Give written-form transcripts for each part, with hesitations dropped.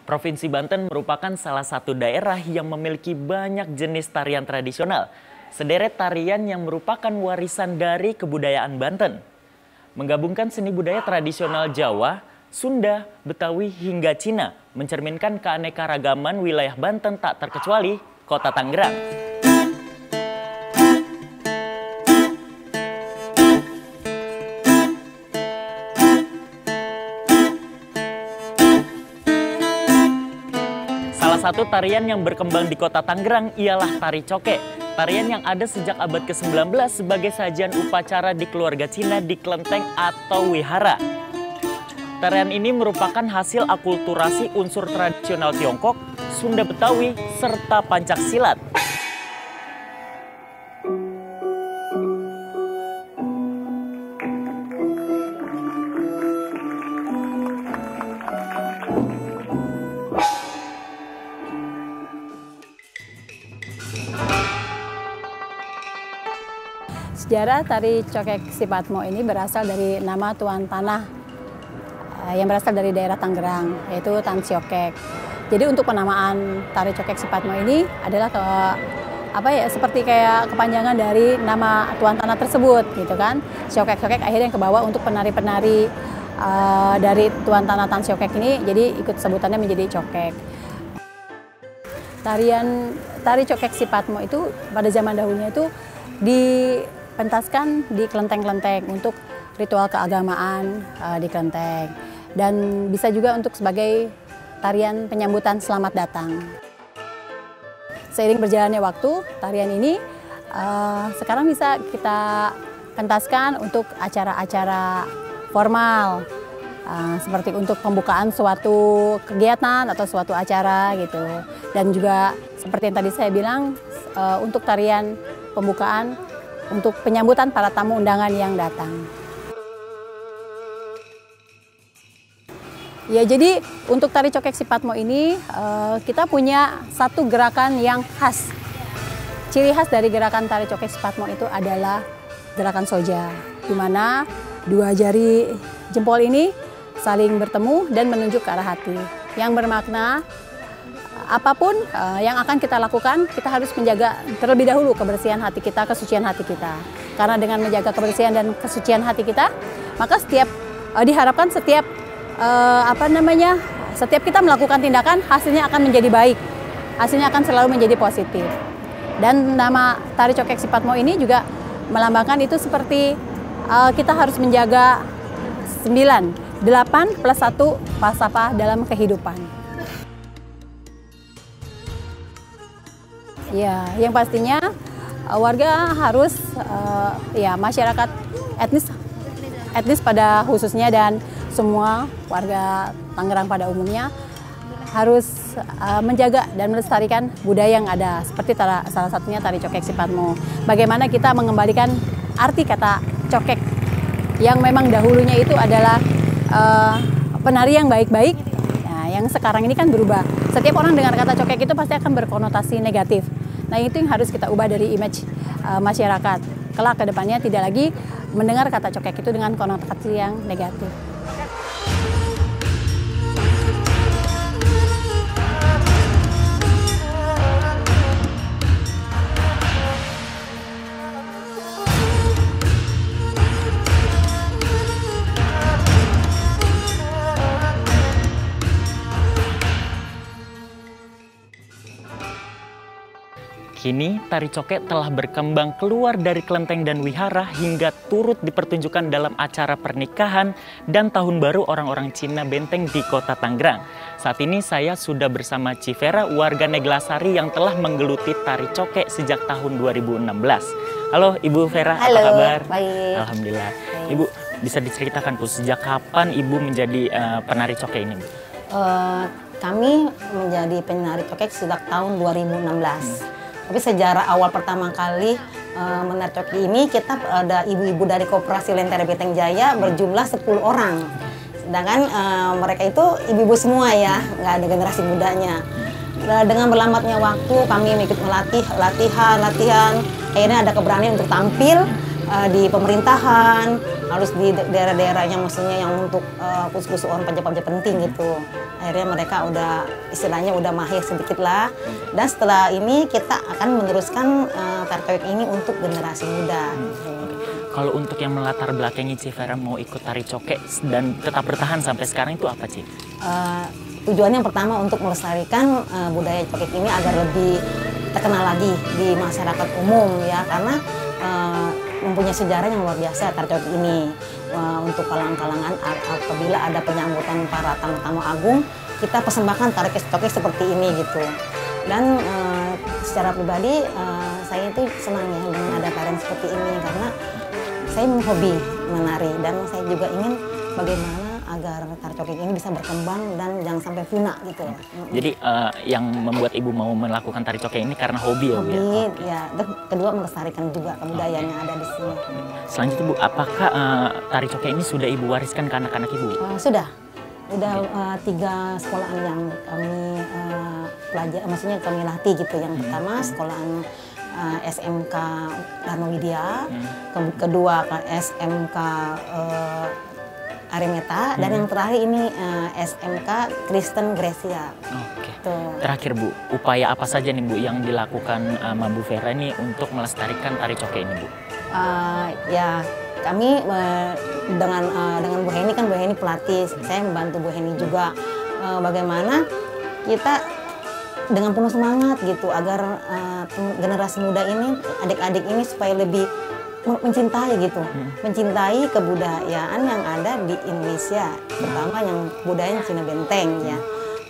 Provinsi Banten merupakan salah satu daerah yang memiliki banyak jenis tarian tradisional. Sederet tarian yang merupakan warisan dari kebudayaan Banten. Menggabungkan seni budaya tradisional Jawa, Sunda, Betawi hingga Cina mencerminkan keanekaragaman wilayah Banten tak terkecuali Kota Tangerang. Salah satu tarian yang berkembang di Kota Tangerang ialah tari coke. Tarian yang ada sejak abad ke-19 sebagai sajian upacara di keluarga Cina di kelenteng atau wihara. Tarian ini merupakan hasil akulturasi unsur tradisional Tiongkok, Sunda Betawi, serta Pancaksilat. Sejarah tari cokek Sipatmo ini berasal dari nama tuan tanah yang berasal dari daerah Tangerang, yaitu Tan Siokek. Jadi untuk penamaan tari cokek Sipatmo ini adalah seperti kayak kepanjangan dari nama tuan tanah tersebut, gitu kan. Siokek-siokek akhirnya yang kebawa untuk penari-penari dari tuan tanah Tan Siokek ini, jadi ikut sebutannya menjadi cokek. Tari cokek Sipatmo itu pada zaman dahulunya itu dipentaskan di kelenteng-kelenteng untuk ritual keagamaan di kelenteng, dan bisa juga untuk sebagai tarian penyambutan selamat datang. Seiring berjalannya waktu, tarian ini sekarang bisa kita pentaskan untuk acara-acara formal, seperti untuk pembukaan suatu kegiatan atau suatu acara gitu. Dan juga seperti yang tadi saya bilang, untuk tarian pembukaan untuk penyambutan para tamu undangan yang datang. Ya, jadi untuk tari cokek Sipatmo ini kita punya satu gerakan yang khas. Ciri khas dari gerakan tari cokek Sipatmo itu adalah gerakan soja, di mana dua jari jempol ini saling bertemu dan menunjuk ke arah hati, yang bermakna apapun yang akan kita lakukan, kita harus menjaga terlebih dahulu kebersihan hati kita, kesucian hati kita. Karena dengan menjaga kebersihan dan kesucian hati kita, maka diharapkan setiap kita melakukan tindakan, hasilnya akan menjadi baik, hasilnya akan selalu menjadi positif. Dan nama tari cokek Sipatmo ini juga melambangkan itu seperti kita harus menjaga 8 plus 1 falsafah dalam kehidupan. Ya, yang pastinya warga harus, masyarakat etnis pada khususnya dan semua warga Tangerang pada umumnya harus menjaga dan melestarikan budaya yang ada, seperti salah satunya tari cokek Sipatmo. Bagaimana kita mengembalikan arti kata cokek yang memang dahulunya itu adalah penari yang baik-baik, yang sekarang ini kan berubah. Setiap orang dengar kata cokek itu pasti akan berkonotasi negatif. Nah, itu yang harus kita ubah dari image masyarakat. Kelak ke depannya tidak lagi mendengar kata cokek itu dengan konotasi yang negatif. Kini, tari cokek telah berkembang keluar dari kelenteng dan wihara hingga turut dipertunjukkan dalam acara pernikahan dan tahun baru orang-orang Cina Benteng di Kota Tangerang. Saat ini saya sudah bersama Civera, warga Neglasari yang telah menggeluti tari cokek sejak tahun 2016. Halo Ibu Vera, halo, apa kabar? Baik. Alhamdulillah. Baik. Ibu, bisa diceritakan Bu, sejak kapan Ibu menjadi penari cokek ini, Bu? Kami menjadi penari cokek sejak tahun 2016. Tapi sejarah awal pertama kali menari cokek ini, kita ada ibu-ibu dari Koperasi Lentera Benteng Jaya berjumlah 10 orang. Sedangkan mereka itu ibu-ibu semua ya, nggak ada generasi mudanya. Dengan berlambatnya waktu, kami ikut latihan. Akhirnya ada keberanian untuk tampil di pemerintahan, harus di daerah-daerah yang maksudnya yang untuk khusus orang pajak-pajak penting gitu. Akhirnya mereka udah istilahnya udah mahir sedikit lah. Dan setelah ini kita akan meneruskan tari cokek ini untuk generasi muda. Kalau untuk yang melatar belakangi Ci Vera mau ikut tari cokek dan tetap bertahan sampai sekarang itu apa, Ci? Tujuannya yang pertama untuk melestarikan budaya cokek ini agar lebih terkenal lagi di masyarakat umum ya, karena mempunyai sejarah yang luar biasa tari cokek ini. Untuk kalangan-kalangan apabila ada penyambutan para tamu-tamu agung, kita persembahkan tari cokek seperti ini gitu. Dan secara pribadi saya itu senang ya dengan ada tarian seperti ini, karena saya hobi menari dan saya juga ingin bagaimana agar tari cokek ini bisa berkembang dan jangan sampai punah gitu ya. Jadi yang membuat Ibu mau melakukan tari cokek ini karena hobi ya, Bu? Hobi, ya. Dan kedua melestarikan juga kebudayaan yang ada di sini. Selanjutnya, Bu, apakah tari cokek ini sudah Ibu wariskan ke anak-anak Ibu? Sudah 3 sekolahan yang kami pelajari, maksudnya kami latih gitu. Yang pertama sekolahan SMK Dharma Widya, kedua SMK Arimeta, dan yang terakhir ini SMK Kristen Gracia. Oke. Terakhir, Bu, upaya apa saja nih, Bu, yang dilakukan sama Bu Vera ini untuk melestarikan tari cokek ini, Bu? Ya, kami dengan Bu Heni, kan Bu Heni pelatih, saya membantu Bu Heni juga bagaimana kita dengan penuh semangat gitu agar generasi muda ini, adik-adik ini supaya lebih mencintai gitu, mencintai kebudayaan yang ada di Indonesia, terutama yang budaya Cina Benteng ya.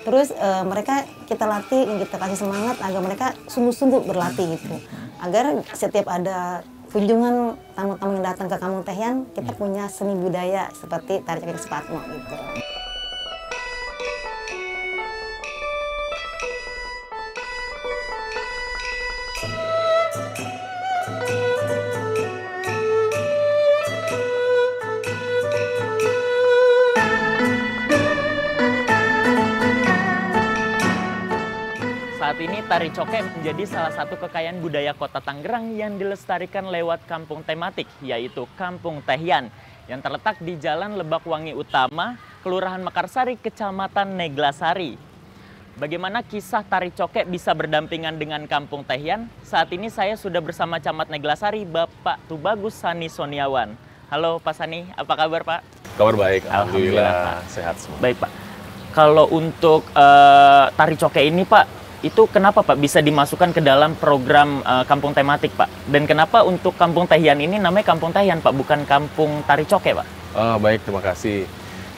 Terus mereka kita latih, kita kasih semangat agar mereka sungguh-sungguh berlatih gitu, agar setiap ada kunjungan tamu-tamu yang datang ke Kampung Tehian, kita punya seni budaya seperti tari cokek Supatmo gitu. Saat ini tari cokek menjadi salah satu kekayaan budaya Kota Tangerang yang dilestarikan lewat kampung tematik, yaitu Kampung Tehian, yang terletak di Jalan Lebakwangi Utama, Kelurahan Mekarsari, Kecamatan Neglasari. Bagaimana kisah tari cokek bisa berdampingan dengan Kampung Tehian? Saat ini saya sudah bersama Camat Neglasari, Bapak Tubagus Sani Soniawan. Halo Pak Sani, apa kabar Pak? Kabar baik, Alhamdulillah sehat semua. Baik Pak, kalau untuk tari cokek ini Pak, itu kenapa Pak bisa dimasukkan ke dalam program kampung tematik Pak? Dan kenapa untuk Kampung Tehian ini namanya Kampung Tehian Pak, bukan Kampung Tari Cokek Pak? Baik, terima kasih.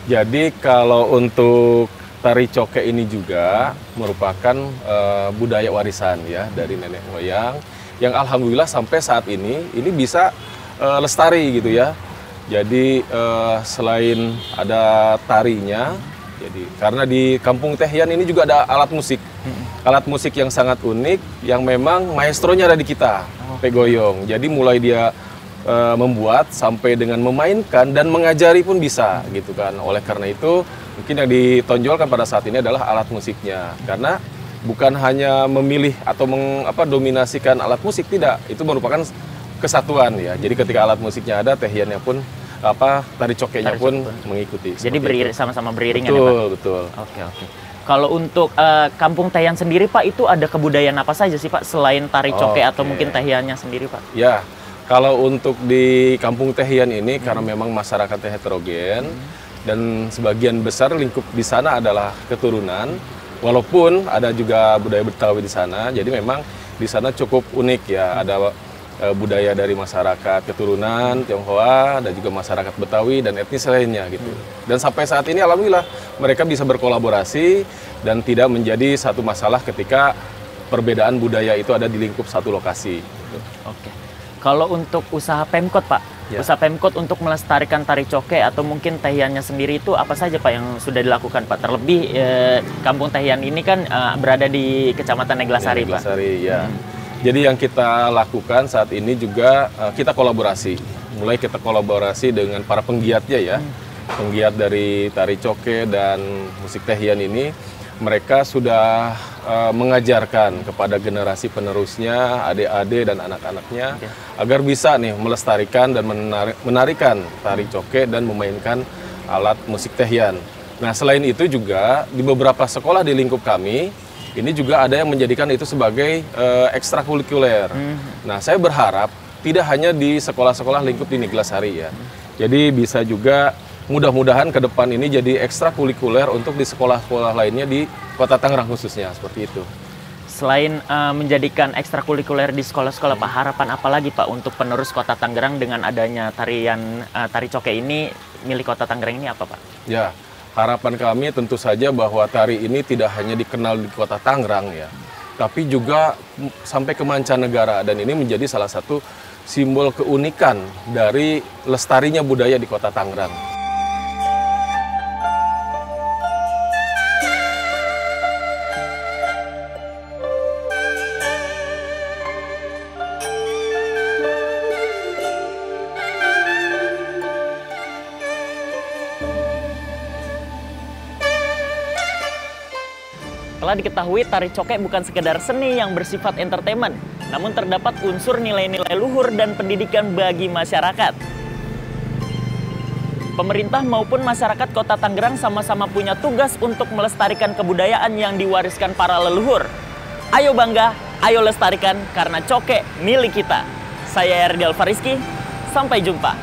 Jadi kalau untuk tari cokek ini juga merupakan budaya warisan ya dari nenek moyang yang alhamdulillah sampai saat ini bisa lestari gitu ya. Jadi selain ada tarinya, jadi karena di Kampung Tehian ini juga ada alat musik. Alat musik yang sangat unik, yang memang maestronya ada di kita, Pegoyong. Jadi mulai dia membuat sampai dengan memainkan dan mengajari pun bisa, gitu kan. Oleh karena itu, mungkin yang ditonjolkan pada saat ini adalah alat musiknya. Karena bukan hanya memilih atau dominasikan alat musik, tidak. Itu merupakan kesatuan ya. Jadi ketika alat musiknya ada, tehiannya pun tari cokeknya pun mengikuti. Jadi sama-sama beriringan betul, ya Pak? Betul. Oke. Kalau untuk Kampung Tehian sendiri Pak, itu ada kebudayaan apa saja sih Pak selain tari cokek atau mungkin tehiannya sendiri Pak? Ya, kalau untuk di Kampung Tehian ini karena memang masyarakatnya heterogen dan sebagian besar lingkup di sana adalah keturunan, walaupun ada juga budaya Betawi di sana, jadi memang di sana cukup unik ya, ada budaya dari masyarakat keturunan Tionghoa dan juga masyarakat Betawi dan etnis lainnya gitu. Dan sampai saat ini alhamdulillah mereka bisa berkolaborasi dan tidak menjadi satu masalah ketika perbedaan budaya itu ada di lingkup satu lokasi. Gitu. Oke. Kalau untuk usaha Pemkot Pak, usaha Pemkot untuk melestarikan tari cokek atau mungkin tehiannya sendiri itu apa saja Pak yang sudah dilakukan Pak? Terlebih Kampung Tehian ini kan berada di Kecamatan Neglasari Pak. Neglasari ya. Jadi yang kita lakukan saat ini juga kita kolaborasi. Mulai kita kolaborasi dengan para penggiatnya ya. Penggiat dari tari cokek dan musik tehian ini, mereka sudah mengajarkan kepada generasi penerusnya, adik-adik dan anak-anaknya agar bisa nih melestarikan dan menarikan tari coke dan memainkan alat musik tehian. Nah, selain itu juga di beberapa sekolah di lingkup kami ini juga ada yang menjadikan itu sebagai ekstrakurikuler. Nah, saya berharap tidak hanya di sekolah-sekolah lingkup di Neglasari ya. Jadi bisa juga mudah-mudahan ke depan ini jadi ekstrakurikuler untuk di sekolah-sekolah lainnya di Kota Tangerang khususnya, seperti itu. Selain menjadikan ekstrakurikuler di sekolah-sekolah, Pak, harapan apa lagi Pak untuk penerus Kota Tangerang dengan adanya tari coke ini milik Kota Tangerang ini apa Pak? Ya, harapan kami tentu saja bahwa tari ini tidak hanya dikenal di Kota Tangerang ya, tapi juga sampai ke mancanegara, dan ini menjadi salah satu simbol keunikan dari lestarinya budaya di Kota Tangerang. Telah diketahui tari coke bukan sekedar seni yang bersifat entertainment, namun terdapat unsur nilai-nilai luhur dan pendidikan bagi masyarakat. Pemerintah maupun masyarakat Kota Tangerang sama-sama punya tugas untuk melestarikan kebudayaan yang diwariskan para leluhur. Ayo bangga, ayo lestarikan karena coke milik kita. Saya Erdal Fariski, sampai jumpa.